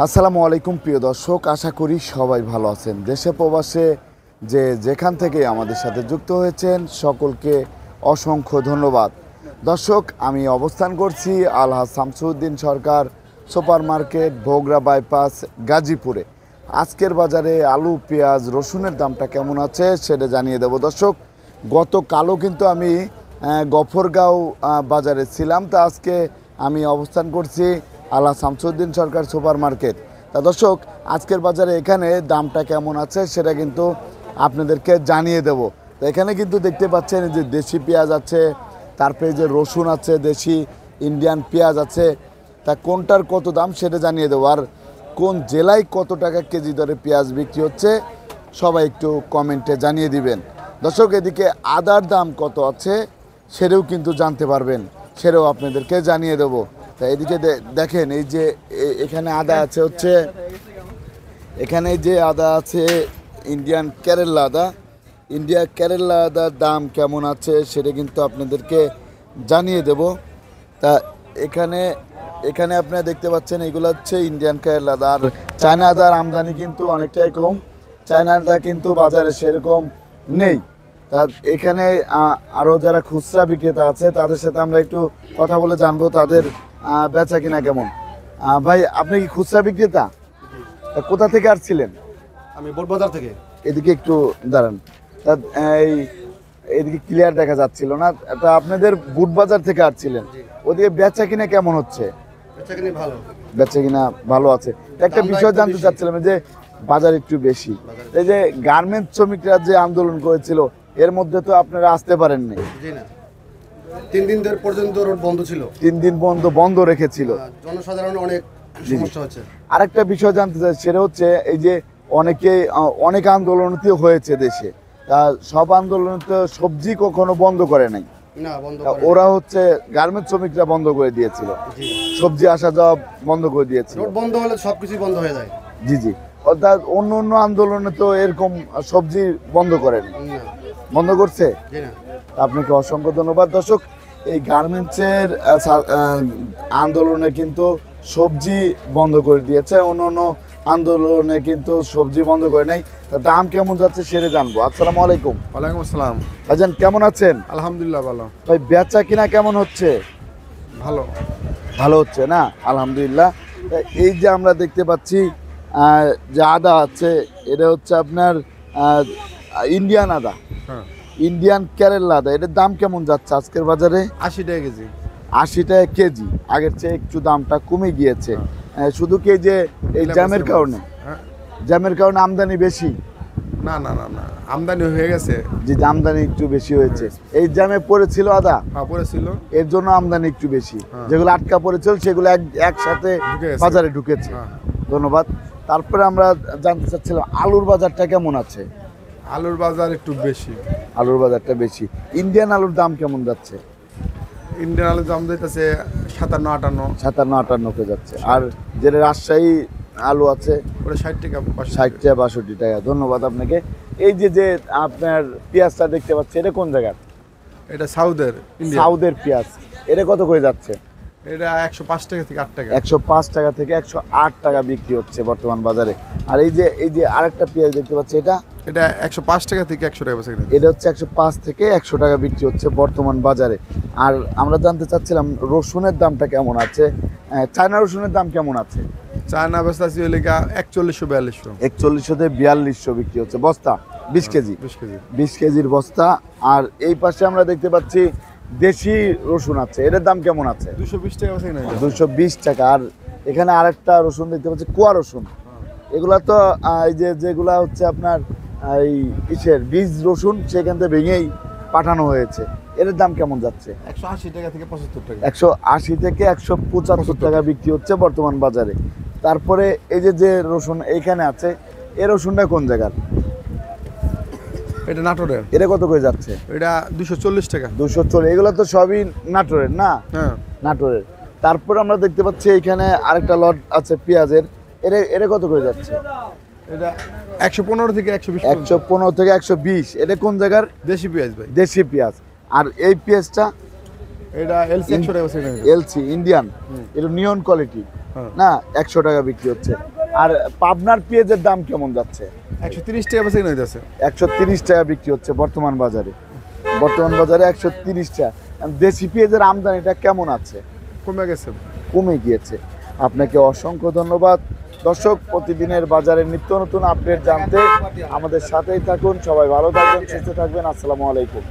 আসসালামু আলাইকুম প্রিয় দর্শক, আশা করি সবাই ভালো আছেন। দেশে প্রবাসে যেখান থেকে আমাদের সাথে যুক্ত হয়েছেন সকলকে অসংখ্য ধন্যবাদ। দর্শক, আমি অবস্থান করছি আলহাজ শামসুদ্দিন সরকার সুপার মার্কেট, বগুড়া বাইপাস, গাজীপুরে। আজকের বাজারে আলু, পেঁয়াজ, রসুনের দামটা কেমন আছে সেটা জানিয়ে দেব। দর্শক, গতকালও কিন্তু আমি গফরগাঁও বাজারে ছিলাম, তা আজকে আমি অবস্থান করছি আলহাজ শামসুদ্দিন সরকার সুপার মার্কেট। তা দর্শক, আজকের বাজারে এখানে দামটা কেমন আছে সেটা কিন্তু আপনাদেরকে জানিয়ে দেব। তো এখানে কিন্তু দেখতে পাচ্ছেন যে দেশি পেঁয়াজ আছে, তারপরে যে রসুন আছে, দেশি ইন্ডিয়ান পেঁয়াজ আছে। তা কোনটার কত দাম সেটা জানিয়ে দেবো, আর কোন জেলায় কত টাকা কেজি দরে পেঁয়াজ বিক্রি হচ্ছে সবাই একটু কমেন্টে জানিয়ে দিবেন। দর্শক, এদিকে আদার দাম কত আছে সেটাও কিন্তু জানতে পারবেন, সেটাও আপনাদেরকে জানিয়ে দেবো। তা এদিকে দেখেন, এই যে এখানে আদা আছে, হচ্ছে এখানে যে আদা আছে ইন্ডিয়ান কেরালা আদা। কেরালা আদার দাম কেমন আছে সেটা কিন্তু আপনাদেরকে জানিয়ে দেব। তা এখানে আপনারা দেখতে পাচ্ছেন এগুলো হচ্ছে ইন্ডিয়ান কেরালা আদা। আর চায়না আদার আমদানি কিন্তু অনেকটাই কম, চায়না আদা কিন্তু বাজারে সেরকম নেই। তা এখানে আরও যারা খুচরা বিক্রেতা আছে তাদের সাথে আমরা একটু কথা বলে জানবো তাদের বেচা কিনা কেমন। ভাই, আপনি কি খুচরা বিক্রেতা? কোথা থেকে আসছিলেন? আমি বোটবাজার থেকে। এদিকে একটু দাঁড়ান, এদিকে ক্লিয়ার দেখা যাচ্ছিল না। তা আপনাদের বুটবাজার থেকে আসছিলেন, ওদিকে বেচা কিনা কেমন হচ্ছে? বেচা কিনা ভালো আছে। একটা বিষয় জানতে চাচ্ছিলাম, যে বাজার একটু বেশি, এই যে গার্মেন্টস শ্রমিকরা যে আন্দোলন করেছিল এর মধ্যে তো আপনারা আসতে পারেননি। 3 দিন পর্যন্ত রোড বন্ধ ছিল, 3 দিন বন্ধ রেখেছিল, জনসাধারণের অনেক সমস্যা হচ্ছে। আরেকটা বিষয় জানতে চাই, সেটা হচ্ছে এই যে অনেক আন্দোলনও হয়েছে দেশে, তা সব আন্দোলনে সবজি কখনো বন্ধ করে নাই না, ওরা হচ্ছে গার্মেন্টস শ্রমিকরা বন্ধ করে দিয়েছিল, সবজি আসা যাওয়া বন্ধ করে দিয়েছিল। রোড বন্ধ হলে সবকিছু বন্ধ হয়ে যায়। জি, অর্থাৎ অন্য আন্দোলনে তো এরকম সবজি বন্ধ করেন, বন্ধ করছে। আপনাকে অসংখ্য ধন্যবাদ। দর্শক, এই গার্মেন্টসের আন্দোলনে কিন্তু সবজি বন্ধ করে দিয়েছে, অন্য আন্দোলনে কিন্তু সবজি বন্ধ করে নাই। দাম কেমন যাচ্ছে সেটা জানবো। আসসালামু আলাইকুম। ওয়ালাইকুম আসসালাম। ভাইজান, কেমন আছেন? আলহামদুলিল্লাহ ভালো। ভাই, বেচা কিনা কেমন হচ্ছে? ভালো হচ্ছে না? আলহামদুলিল্লাহ। এই যে আমরা দেখতে পাচ্ছি যে আদা আছে, এটা হচ্ছে আপনার ইন্ডিয়ান আদা, ইন্ডিয়ান কেরালা আদা। এটার দাম কেমন যাচ্ছে আজকের বাজারে? 80 টাকা কেজি। 80 টাকা কেজি। আগের চেয়ে একটু দামটা কমে গিয়েছে। শুধু কি যে এই জ্যামের কারণে আমদানি বেশি? না, আমদানি হয়ে গেছে। জি, আমদানি একটু বেশি হয়েছে। এই জ্যামে পড়েছিল আদা, পড়েছিল, এর জন্য আমদানি একটু বেশি। যেগুলো আটকা পড়েছিল সেগুলো একসাথে বাজারে ঢুকেছে। ধন্যবাদ। তারপরে আমরা জানতে চাচ্ছিলাম আলুর বাজারটা কেমন আছে? আলুর বাজার একটু বেশি। আলুর বাজারটা বেশি। ইন্ডিয়ান আলুর দাম কেমন যাচ্ছে? ইন্ডিয়ান আলুর দাম যাইতেছে 57-58 হয়ে যাচ্ছে। আর যেটা রাজশাহী আলু আছে ওটা 60 টাকা, 62 টাকা। ধন্যবাদ আপনাকে। এই যে আপনার পেঁয়াজটা দেখতে পাচ্ছি, এটা কোন জায়গার? এটা সাউথের পেঁয়াজ। এটা কত করে যাচ্ছে? এটা 105 টাকা থেকে 8 টাকা। 105 টাকা থেকে 108 টাকা বিক্রি হচ্ছে বর্তমান বাজারে। আর এই যে আরেকটা পেঁয়াজ দেখতে পাচ্ছি, এটা 105 টাকা থেকে 100 টাকা বেচা কিনা। এটা হচ্ছে 105 থেকে 100 টাকা বিক্রি হচ্ছে বর্তমান বাজারে। আর আমরা জানতে চাচ্ছিলাম রসুনের দামটা কেমন আছে? চায়না রসুনের দাম কেমন আছে? চায়না বেচা আছে হলে 4142। 4142 বিক্রি হচ্ছে বস্তা, 20 কেজি 20 কেজির বস্তা। আর এই পাশে আমরা দেখতে পাচ্ছি দেশি রসুন আছে, এটার দাম কেমন আছে? 220 টাকা বেচা কিনা। 220 টাকা। আর এখানে আরেকটা রসুন দেখতে পাচ্ছি, কুয়া রসুন। এগুলা তো এই যেগুলা হচ্ছে আপনার এই বীজ রসুন, সেখান থেকে ভেঙেই পাঠানো হয়েছে। এর দাম কেমন যাচ্ছে? 180 টাকা থেকে 75 টাকা। 180 থেকে 175 টাকা বিক্রি হচ্ছে বর্তমান বাজারে। তারপরে এই যে রসুন এইখানে আছে, এই রসুনটা কোন জায়গার? এটা নাটোরের। এটা কত করে যাচ্ছে? এটা 240 টাকা। 240। এগুলো তো সবই নাটোরের না? হ্যাঁ, নাটোরের। তারপর আমরা দেখতে পাচ্ছি এখানে আরেকটা লট আছে পেঁয়াজের, এটা কত করে যাচ্ছে? এটা 115 থেকে 120। 115 থেকে 120। এটা কোন জায়গার? দেশি পেঁয়াজ ভাই। দেশি পেঁয়াজ। আর এই পেঁয়াজটা এটা এলসি 100 টাকা সেকেন্ড হ্যান্ড। এলসি ইন্ডিয়ান, এটা নিয়ন কোয়ালিটি হ্যাঁ। না, 100 টাকা বিক্রি হচ্ছে। আর পাবনার পেঁয়াজের দাম কেমন যাচ্ছে? 130 টাকা সেকেন্ড হ্যান্ড আছে। 130 টাকা বিক্রি হচ্ছে বর্তমান বাজারে। বর্তমান বাজারে 130 টাকা। দেশি পেঁয়াজের আমদানিটা কেমন আছে? কমে গেছে। কমে গিয়েছে। আপনাকে অসংখ্য ধন্যবাদ। দর্শক, প্রতিদিনের বাজারের নিত্য নতুন আপডেট জানতে আমাদের সাথেই থাকুন। সবাই ভালো থাকবেন, সুস্থ থাকবেন। আসসালামু আলাইকুম।